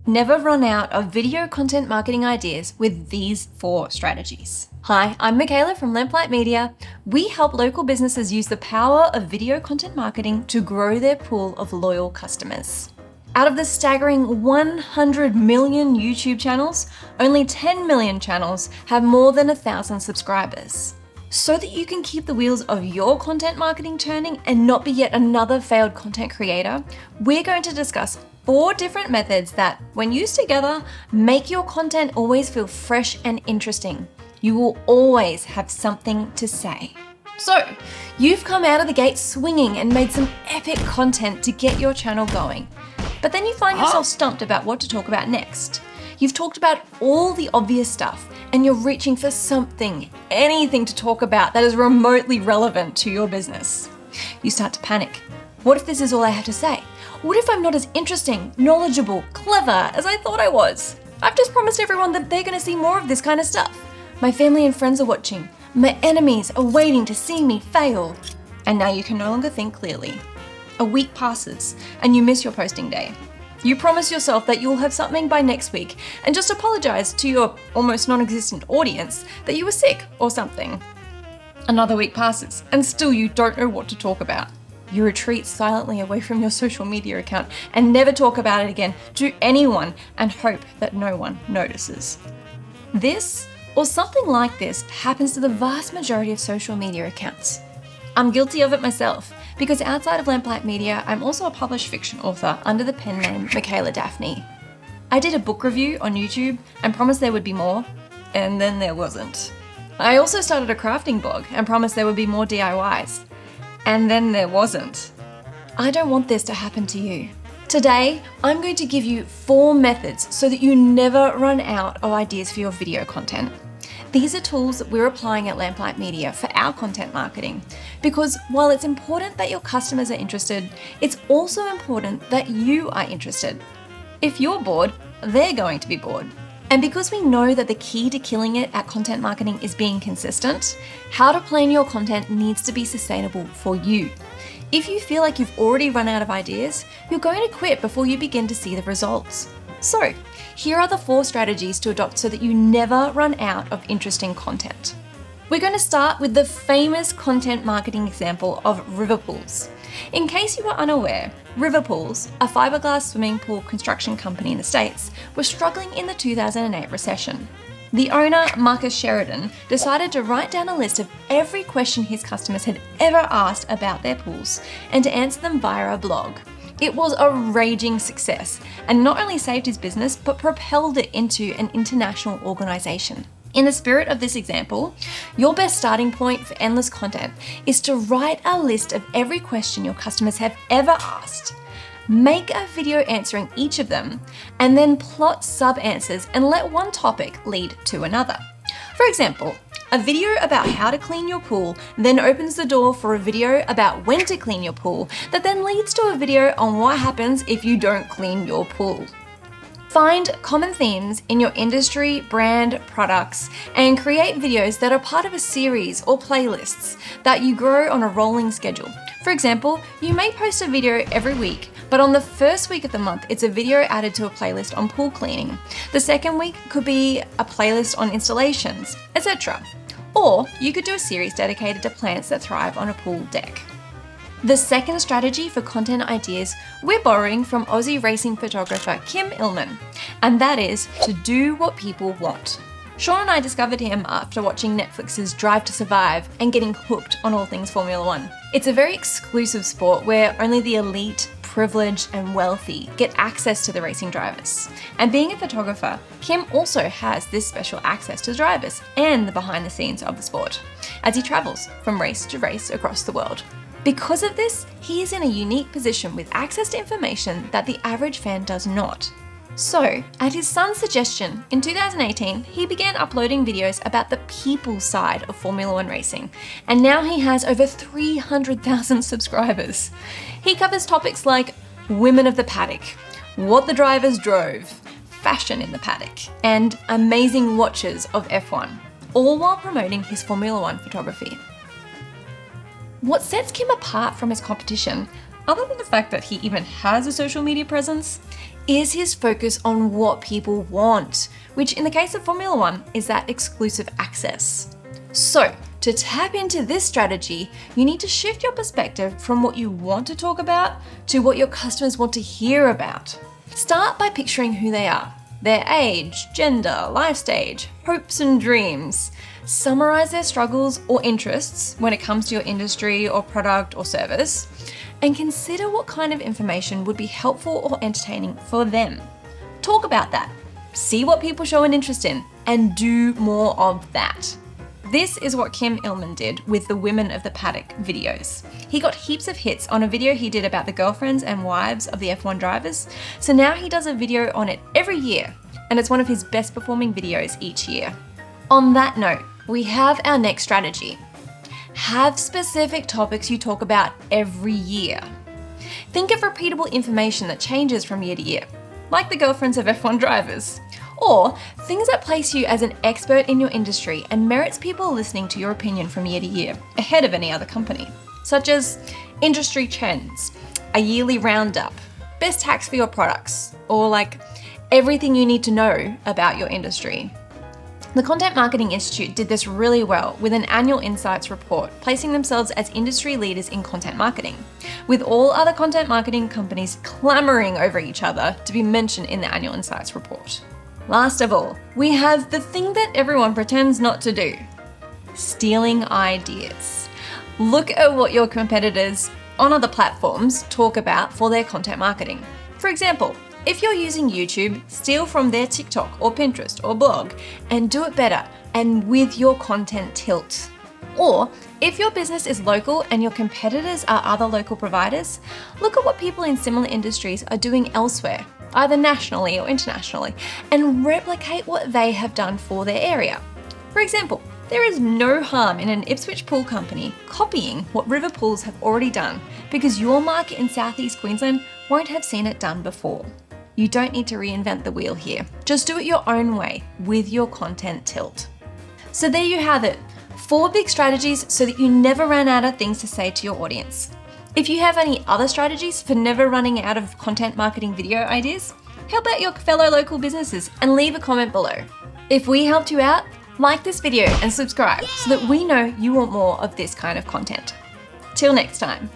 Never run out of video content marketing ideas with these 4 strategies. Hi, I'm Michaela from Lamplight Media. We help local businesses use the power of video content marketing to grow their pool of loyal customers. Out of the staggering 100 million YouTube channels, only 10 million channels have more than 1,000 subscribers. So that you can keep the wheels of your content marketing turning and not be yet another failed content creator, we're going to discuss 4 different methods that, when used together, make your content always feel fresh and interesting. You will always have something to say. So, you've come out of the gate swinging and made some epic content to get your channel going. But then you find yourself stumped about what to talk about next. You've talked about all the obvious stuff and you're reaching for something, anything to talk about that is remotely relevant to your business. You start to panic. What if this is all I have to say? What if I'm not as interesting, knowledgeable, clever as I thought I was? I've just promised everyone that they're going to see more of this kind of stuff. My family and friends are watching. My enemies are waiting to see me fail. And now you can no longer think clearly. A week passes and you miss your posting day. You promise yourself that you'll have something by next week and just apologize to your almost non-existent audience that you were sick or something. Another week passes and still you don't know what to talk about. You retreat silently away from your social media account and never talk about it again to anyone and hope that no one notices. This, or something like this, happens to the vast majority of social media accounts. I'm guilty of it myself, because outside of Lamplight Media, I'm also a published fiction author under the pen name Michaela Daphne. I did a book review on YouTube and promised there would be more, and then there wasn't. I also started a crafting blog and promised there would be more DIYs, and then there wasn't. I don't want this to happen to you. Today, I'm going to give you 4 methods so that you never run out of ideas for your video content. These are tools that we're applying at Lamplight Media for our content marketing, because while it's important that your customers are interested, it's also important that you are interested. If you're bored, they're going to be bored. And because we know that the key to killing it at content marketing is being consistent, how to plan your content needs to be sustainable for you. If you feel like you've already run out of ideas, you're going to quit before you begin to see the results. So, here are the 4 strategies to adopt so that you never run out of interesting content. We're going to start with the famous content marketing example of river pools. In case you were unaware, river pools, a fiberglass swimming pool construction company in the States, were struggling in the 2008 recession. The owner, Marcus Sheridan, decided to write down a list of every question his customers had ever asked about their pools and to answer them via a blog. It was a raging success and not only saved his business, but propelled it into an international organization. In the spirit of this example, your best starting point for endless content is to write a list of every question your customers have ever asked. Make a video answering each of them, and then plot sub-answers and let one topic lead to another. For example, a video about how to clean your pool then opens the door for a video about when to clean your pool that then leads to a video on what happens if you don't clean your pool. Find common themes in your industry, brand, products, and create videos that are part of a series or playlists that you grow on a rolling schedule. For example, you may post a video every week, but on the first week of the month, it's a video added to a playlist on pool cleaning. The second week could be a playlist on installations, etc. Or you could do a series dedicated to plants that thrive on a pool deck. The second strategy for content ideas we're borrowing from Aussie racing photographer Kim Illman, and that is to do what people want. Sean and I discovered him after watching Netflix's Drive to Survive and getting hooked on all things Formula One. It's a very exclusive sport where only the elite, privileged and wealthy get access to the racing drivers. And being a photographer, Kim also has this special access to the drivers and the behind the scenes of the sport as he travels from race to race across the world. Because of this, he is in a unique position with access to information that the average fan does not. So, at his son's suggestion, in 2018, he began uploading videos about the people side of Formula One racing, and now he has over 300,000 subscribers. He covers topics like women of the paddock, what the drivers drove, fashion in the paddock, and amazing watches of F1, all while promoting his Formula One photography. What sets Kim apart from his competition, other than the fact that he even has a social media presence, Is his focus on what people want, which in the case of Formula One is that exclusive access. So, to tap into this strategy, you need to shift your perspective from what you want to talk about to what your customers want to hear about. Start by picturing who they are, their age, gender, life stage, hopes and dreams. Summarize their struggles or interests when it comes to your industry or product or service, and consider what kind of information would be helpful or entertaining for them. Talk about that. See what people show an interest in, and do more of that. This is what Kim Illman did with the Women of the Paddock videos. He got heaps of hits on a video he did about the girlfriends and wives of the F1 drivers, so now he does a video on it every year, and it's one of his best performing videos each year. On that note, we have our next strategy. Have specific topics you talk about every year. Think of repeatable information that changes from year to year, like the girlfriends of F1 drivers. Or things that place you as an expert in your industry and merits people listening to your opinion from year to year, ahead of any other company, such as industry trends, a yearly roundup, best hacks for your products, or like everything you need to know about your industry. The Content Marketing Institute did this really well with an annual insights report, placing themselves as industry leaders in content marketing, with all other content marketing companies clamoring over each other to be mentioned in the annual insights report. Last of all, we have the thing that everyone pretends not to do: stealing ideas. Look at what your competitors on other platforms talk about for their content marketing. For example, if you're using YouTube, steal from their TikTok or Pinterest or blog and do it better and with your content tilt. Or if your business is local and your competitors are other local providers, look at what people in similar industries are doing elsewhere, either nationally or internationally, and replicate what they have done for their area. For example, there is no harm in an Ipswich pool company copying what River Pools have already done, because your market in Southeast Queensland won't have seen it done before. You don't need to reinvent the wheel here. Just do it your own way with your content tilt. So there you have it. 4 big strategies so that you never run out of things to say to your audience. If you have any other strategies for never running out of content marketing video ideas, help out your fellow local businesses and leave a comment below. If we helped you out, like this video and subscribe so that we know you want more of this kind of content. Till next time.